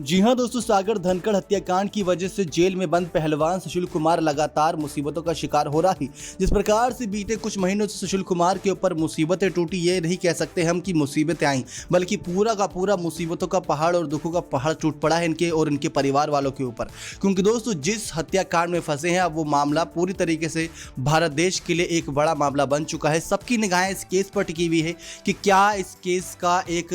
जी हां दोस्तों, सागर धनखड़ हत्याकांड की वजह से जेल में बंद पहलवान सुशील कुमार लगातार मुसीबतों का शिकार हो रहा है। जिस प्रकार से बीते कुछ महीनों से सुशील कुमार के ऊपर मुसीबतें टूटी, ये नहीं कह सकते हम कि मुसीबतें आई, बल्कि पूरा का पूरा मुसीबतों का पहाड़ और दुखों का पहाड़ टूट पड़ा है इनके और इनके परिवार वालों के ऊपर। क्योंकि दोस्तों जिस हत्याकांड में फंसे हैं, अब वो मामला पूरी तरीके से भारत देश के लिए एक बड़ा मामला बन चुका है। सबकी निगाहें इस केस पर टिकी हुई है कि क्या इस केस का एक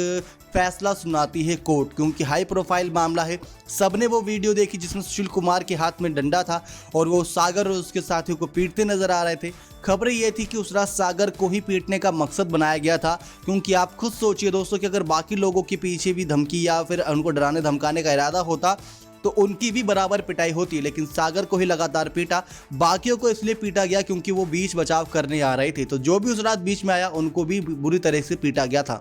फैसला सुनाती है कोर्ट, क्योंकि हाई प्रोफाइल मामला है। सबने वो वीडियो देखी जिसमें सुशील कुमार के हाथ में डंडा था और वो सागर और उसके साथियों को पीटते नजर आ रहे थे। खबरें ये थी कि उस रात सागर को ही पीटने का मकसद बनाया गया था, क्योंकि आप खुद सोचिए दोस्तों कि अगर बाकी लोगों के पीछे भी धमकी या फिर उनको डराने धमकाने का इरादा होता तो उनकी भी बराबर पिटाई होती, लेकिन सागर को ही लगातार पीटा। बाकियों को इसलिए पीटा गया क्योंकि वो बीच बचाव करने आ रहे थे, तो जो भी उस रात बीच में आया उनको भी बुरी तरह से पीटा गया था।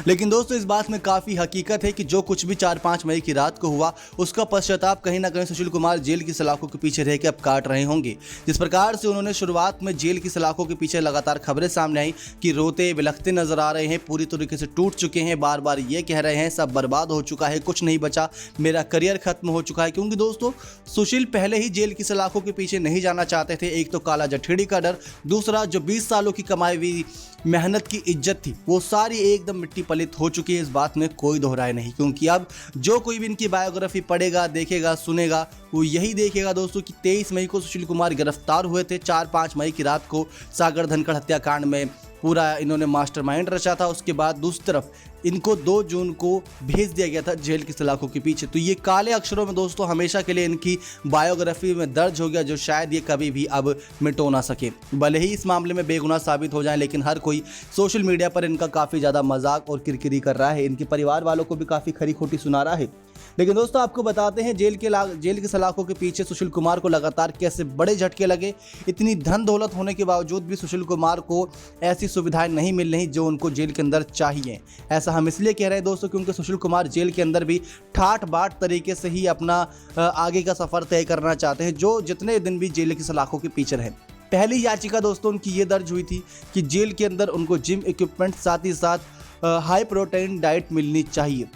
लेकिन दोस्तों इस बात में काफ़ी हकीकत है कि जो कुछ भी 4-5 मई की रात को हुआ, उसका पश्चाताप कहीं ना कहीं सुशील कुमार जेल की सलाखों के पीछे रह के अब काट रहे होंगे। जिस प्रकार से उन्होंने शुरुआत में जेल की सलाखों के पीछे लगातार खबरें सामने आई कि रोते बिलखते नजर आ रहे हैं, पूरी तरीके से टूट चुके हैं, बार बार ये कह रहे हैं सब बर्बाद हो चुका है, कुछ नहीं बचा, मेरा करियर खत्म हो चुका है। क्योंकि दोस्तों सुशील पहले ही जेल की सलाखों के पीछे नहीं जाना चाहते थे। एक तो काला जठेड़ी का डर, दूसरा जो 20 सालों की कमाई हुई मेहनत की इज्जत थी वो सारी एकदम मिट्टी पलित हो चुकी है। इस बात में कोई दोहराए नहीं, क्योंकि अब जो कोई भी इनकी बायोग्राफी पढ़ेगा, देखेगा, सुनेगा, वो यही देखेगा दोस्तों कि 23 मई को सुशील कुमार गिरफ्तार हुए थे। 4-5 मई की रात को सागर धनखड़ हत्याकांड में पूरा इन्होंने मास्टरमाइंड रचा था। उसके बाद दूसरी तरफ इनको 2 जून को भेज दिया गया था जेल की सलाखों के पीछे। तो ये काले अक्षरों में दोस्तों हमेशा के लिए इनकी बायोग्राफी में दर्ज हो गया, जो शायद ये कभी भी अब मिटो ना सके। भले ही इस मामले में बेगुनाह साबित हो जाए, लेकिन हर कोई सोशल मीडिया पर इनका काफ़ी ज़्यादा मजाक और किरकिरी कर रहा है, इनके परिवार वालों को भी काफ़ी खरी खोटी सुना रहा है। लेकिन दोस्तों आपको बताते हैं जेल की सलाखों के पीछे सुशील कुमार को लगातार कैसे बड़े झटके लगे। इतनी धन दौलत होने के बावजूद भी सुशील कुमार को ऐसी सुविधाएं नहीं मिल रही जो उनको जेल के अंदर चाहिए। ऐसा हम इसलिए कह रहे हैं दोस्तों क्योंकि सुशील कुमार जेल के अंदर भी ठाट बाट तरीके से ही अपना आगे का सफर तय करना चाहते हैं, जो जितने दिन भी जेल की सलाखों के पीछे रहे। पहली याचिका दोस्तों उनकी ये दर्ज हुई थी कि जेल के अंदर उनको जिम इक्विपमेंट, साथ ही साथ हाई प्रोटीन डाइट मिलनी चाहिए।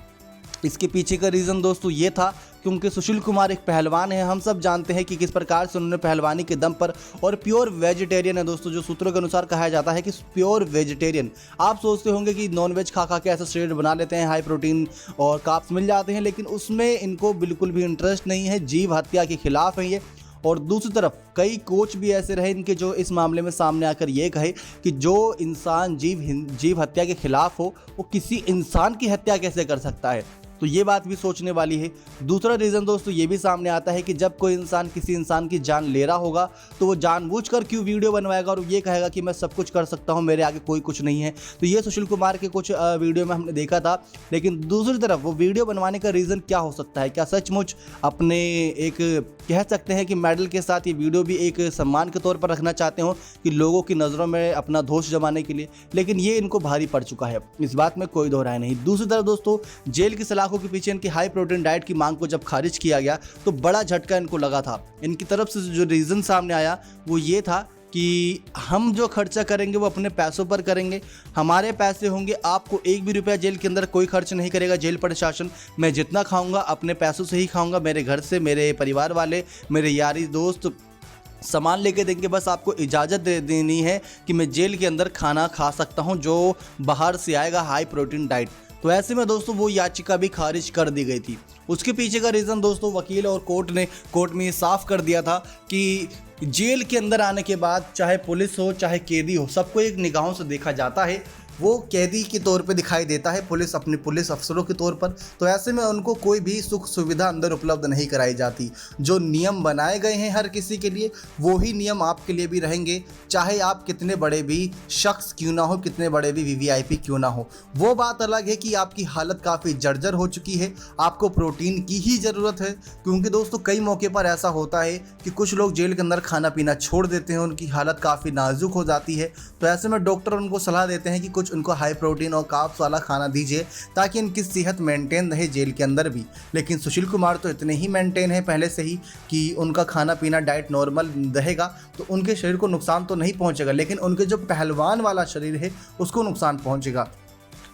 इसके पीछे का रीज़न दोस्तों ये था क्योंकि सुशील कुमार एक पहलवान है। हम सब जानते हैं कि किस प्रकार से उन्होंने पहलवानी के दम पर, और प्योर वेजिटेरियन है दोस्तों, जो सूत्रों के अनुसार कहा जाता है कि प्योर वेजिटेरियन। आप सोचते होंगे कि नॉनवेज खा खा के ऐसा शरीर बना लेते हैं, हाई प्रोटीन और कार्ब्स मिल जाते हैं, लेकिन उसमें इनको बिल्कुल भी इंटरेस्ट नहीं है। जीव हत्या के खिलाफ है ये। और दूसरी तरफ कई कोच भी ऐसे रहे इनके जो इस मामले में सामने आकर ये कहे कि जो इंसान जीव हत्या के खिलाफ हो वो किसी इंसान की हत्या कैसे कर सकता है। तो ये बात भी सोचने वाली है। दूसरा रीज़न दोस्तों ये भी सामने आता है कि जब कोई इंसान किसी इंसान की जान ले रहा होगा तो वो जानबूझकर क्यों वीडियो बनवाएगा और ये कहेगा कि मैं सब कुछ कर सकता हूँ, मेरे आगे कोई कुछ नहीं है। तो ये सुशील कुमार के कुछ वीडियो में हमने देखा था। लेकिन दूसरी तरफ वो वीडियो बनवाने का रीज़न क्या हो सकता है? क्या सचमुच अपने एक कह सकते हैं कि मेडल के साथ ये वीडियो भी एक सम्मान के तौर पर रखना चाहते हो कि लोगों की नज़रों में अपना दोष जमाने के लिए? लेकिन ये इनको भारी पड़ चुका है, इस बात में कोई दोहराए नहीं। दूसरी तरफ दोस्तों जेल की सलाखों के पीछे इनकी हाई प्रोटीन डाइट की मांग को जब खारिज किया गया तो बड़ा झटका इनको लगा था। इनकी तरफ से जो रीज़न सामने आया वो ये था कि हम जो खर्चा करेंगे वो अपने पैसों पर करेंगे, हमारे पैसे होंगे, आपको एक भी रुपया जेल के अंदर कोई खर्च नहीं करेगा जेल प्रशासन। मैं जितना खाऊंगा अपने पैसों से ही खाऊंगा, मेरे घर से, मेरे परिवार वाले, मेरे यारी दोस्त सामान लेके देंगे, बस आपको इजाज़त दे देनी है कि मैं जेल के अंदर खाना खा सकता हूं जो बाहर से आएगा, हाई प्रोटीन डाइट। तो ऐसे में दोस्तों वो याचिका भी खारिज कर दी गई थी। उसके पीछे का रीज़न दोस्तों वकील और कोर्ट में ये साफ कर दिया था कि जेल के अंदर आने के बाद चाहे पुलिस हो चाहे कैदी हो, सबको एक निगाहों से देखा जाता है। वो कैदी के तौर पे दिखाई देता है, पुलिस अपने पुलिस अफसरों के तौर पर। तो ऐसे में उनको कोई भी सुख सुविधा अंदर उपलब्ध नहीं कराई जाती। जो नियम बनाए गए हैं हर किसी के लिए, वो ही नियम आपके लिए भी रहेंगे, चाहे आप कितने बड़े भी शख्स क्यों ना हो, कितने बड़े भी वीवीआईपी क्यों ना हो। वो बात अलग है कि आपकी हालत काफ़ी जर्जर हो चुकी है, आपको प्रोटीन की ही ज़रूरत है। क्योंकि दोस्तों कई मौके पर ऐसा होता है कि कुछ लोग जेल के अंदर खाना पीना छोड़ देते हैं, उनकी हालत काफ़ी नाजुक हो जाती है। तो ऐसे में डॉक्टर उनको सलाह देते हैं कि कुछ उनको हाई प्रोटीन और कार्ब्स वाला खाना दीजिए ताकि इनकी सेहत मेंटेन रहे जेल के अंदर भी। लेकिन सुशील कुमार तो इतने ही मेंटेन है पहले से ही कि उनका खाना पीना डाइट नॉर्मल रहेगा तो उनके शरीर को नुकसान तो नहीं पहुंचेगा, लेकिन उनके जो पहलवान वाला शरीर है उसको नुकसान पहुंचेगा।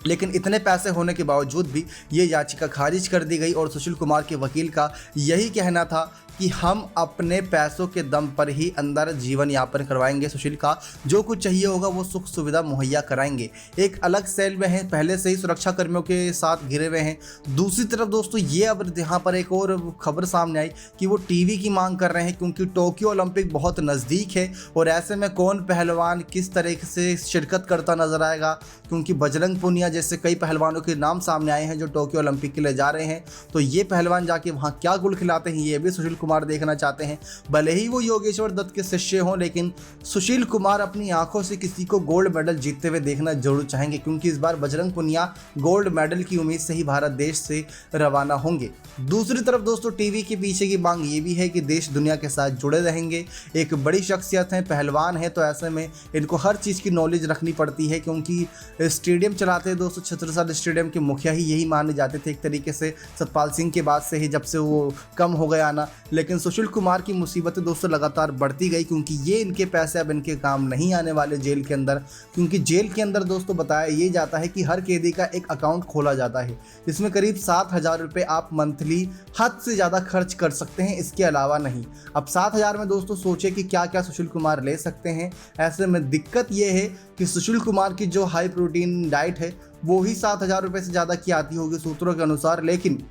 लेकिन इतने पैसे होने के बावजूद भी ये याचिका खारिज कर दी गई और सुशील कुमार के वकील का यही कहना था कि हम अपने पैसों के दम पर ही अंदर जीवन यापन करवाएंगे। सुशील का जो कुछ चाहिए होगा वो सुख सुविधा मुहैया कराएंगे। एक अलग सेल में हैं, पहले से ही सुरक्षा कर्मियों के साथ घिरे हुए हैं। दूसरी तरफ दोस्तों ये अब यहाँ पर एक और खबर सामने आई कि वो टीवी की मांग कर रहे हैं, क्योंकि टोक्यो ओलंपिक बहुत नज़दीक है और ऐसे में कौन पहलवान किस तरीके से शिरकत करता नजर आएगा, क्योंकि बजरंग पुनिया जैसे कई पहलवानों के नाम सामने आए हैं जो टोक्यो ओलंपिक के लिए जा रहे हैं। तो ये पहलवान जाके वहाँ क्या गुल खिलाते हैं ये भी सुशील कुमार देखना चाहते हैं। भले ही वो योगेश्वर दत्त के शिष्य हों, लेकिन सुशील कुमार अपनी आंखों से किसी को गोल्ड मेडल जीतते हुए देखना जरूर चाहेंगे, क्योंकि इस बार बजरंग पुनिया गोल्ड मेडल की उम्मीद से ही भारत देश से रवाना होंगे। दूसरी तरफ दोस्तों टीवी के पीछे की मांग ये भी है कि देश दुनिया के साथ जुड़े रहेंगे। एक बड़ी शख्सियत है, पहलवान है, तो ऐसे में इनको हर चीज़ की नॉलेज रखनी पड़ती है, क्योंकि स्टेडियम चलाते हैं दोस्तों। छत्रसाल स्टेडियम के मुखिया ही यही माने जाते थे एक तरीके से, सतपाल सिंह के बाद से ही, जब से वो कम हो गया आना। लेकिन सुशील कुमार की मुसीबतें दोस्तों लगातार बढ़ती गई, क्योंकि ये इनके पैसे अब इनके काम नहीं आने वाले जेल के अंदर। क्योंकि जेल के अंदर दोस्तों बताया ये जाता है कि हर कैदी का एक अकाउंट खोला जाता है, जिसमें करीब 7,000 रुपये आप मंथली हद से ज़्यादा खर्च कर सकते हैं, इसके अलावा नहीं। अब 7,000 में दोस्तों सोचे कि क्या क्या सुशील कुमार ले सकते हैं। ऐसे में दिक्कत ये है कि सुशील कुमार की जो हाई प्रोटीन डाइट है वो ही 7,000 रुपये से ज़्यादा की आती होगी सूत्रों के अनुसार, लेकिन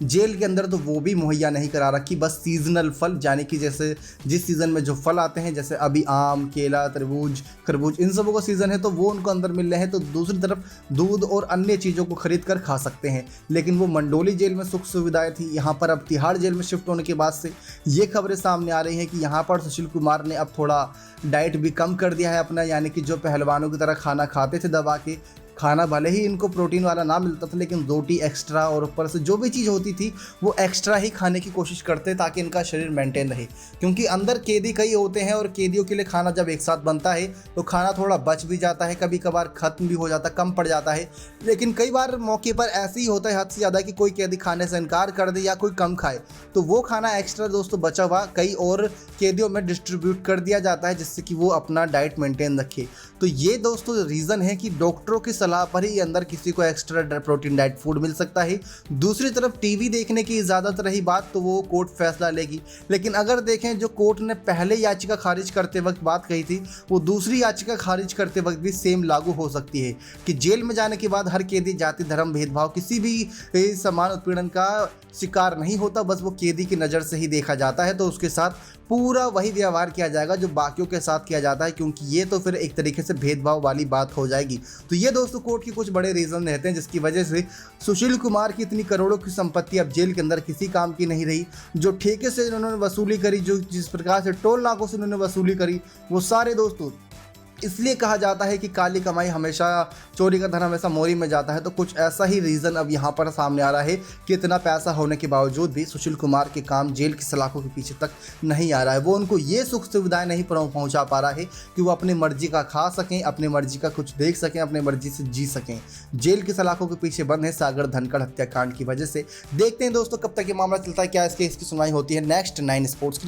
जेल के अंदर तो वो भी मुहैया नहीं करा रखी। बस सीजनल फल, यानी कि जैसे जिस सीज़न में जो फल आते हैं, जैसे अभी आम, केला, तरबूज, खरबूज, इन सबों का सीज़न है तो वो उनको अंदर मिल रहे हैं। तो दूसरी तरफ दूध और अन्य चीज़ों को खरीद कर खा सकते हैं। लेकिन वो मंडोली जेल में सुख सुविधाएं थी, यहाँ पर अब तिहाड़ जेल में शिफ्ट होने के बाद से ये खबरें सामने आ रही हैं कि यहाँ पर सुशील कुमार ने अब थोड़ा डाइट भी कम कर दिया है अपना, यानी कि जो पहलवानों की तरह खाना खाते थे दबा के, खाना भले ही इनको प्रोटीन वाला ना मिलता था, लेकिन रोटी एक्स्ट्रा और ऊपर से जो भी चीज़ होती थी वो एक्स्ट्रा ही खाने की कोशिश करते ताकि इनका शरीर मेंटेन रहे। क्योंकि अंदर कैदी कई होते हैं और कैदियों के लिए खाना जब एक साथ बनता है तो खाना थोड़ा बच भी जाता है, कभी कभार ख़त्म भी हो जाता, कम पड़ जाता है। लेकिन कई बार मौके पर ऐसे ही होता है हद से ज़्यादा कि कोई कैदी खाने से इनकार कर दे या कोई कम खाए, तो वो खाना एक्स्ट्रा दोस्तों बचा हुआ कई और कैदियों में डिस्ट्रीब्यूट कर दिया जाता है, जिससे कि वो अपना डाइट मेंटेन रखे। तो ये दोस्तों रीज़न है कि डॉक्टरों की सलाह पर ही अंदर किसी को एक्स्ट्रा प्रोटीन डाइट फूड मिल सकता है। दूसरी तरफ टीवी देखने की इजाज़त रही बात तो वो कोर्ट फैसला लेगी। लेकिन अगर देखें जो कोर्ट ने पहले याचिका खारिज करते वक्त बात कही थी, वो दूसरी याचिका खारिज करते वक्त भी सेम लागू हो सकती है कि जेल में जाने के बाद हर कैदी जाति धर्म भेदभाव किसी भी समान उत्पीड़न का शिकार नहीं होता, बस वो कैदी की नज़र से ही देखा जाता है। तो उसके साथ पूरा वही व्यवहार किया जाएगा जो बाकियों के साथ किया जाता है, क्योंकि ये तो फिर एक तरीके से भेदभाव वाली बात हो जाएगी। तो ये दोस्तों कोर्ट के कुछ बड़े रीज़न रहते हैं जिसकी वजह से सुशील कुमार की इतनी करोड़ों की संपत्ति अब जेल के अंदर किसी काम की नहीं रही। जो ठेके से उन्होंने वसूली करी, जो जिस प्रकार से टोल नाकों से उन्होंने वसूली करी, वो सारे दोस्तों इसलिए कहा जाता है कि काली कमाई हमेशा, चोरी का धन हमेशा मोरी में जाता है। तो कुछ ऐसा ही रीज़न अब यहाँ पर सामने आ रहा है कि इतना पैसा होने के बावजूद भी सुशील कुमार के काम जेल की सलाखों के पीछे तक नहीं आ रहा है। वो उनको ये सुख सुविधाएं नहीं पहुँचा पा रहा है कि वो अपनी मर्जी का खा सकें, अपनी मर्जी का कुछ देख सकें, अपनी मर्जी से जी सकें। जेल की सलाखों के पीछे बंद है सागर धनखड़ हत्याकांड की वजह से। देखते हैं दोस्तों कब तक ये मामला चलता है, क्या इसकी सुनवाई होती है। नेक्स्ट 9 स्पोर्ट्स की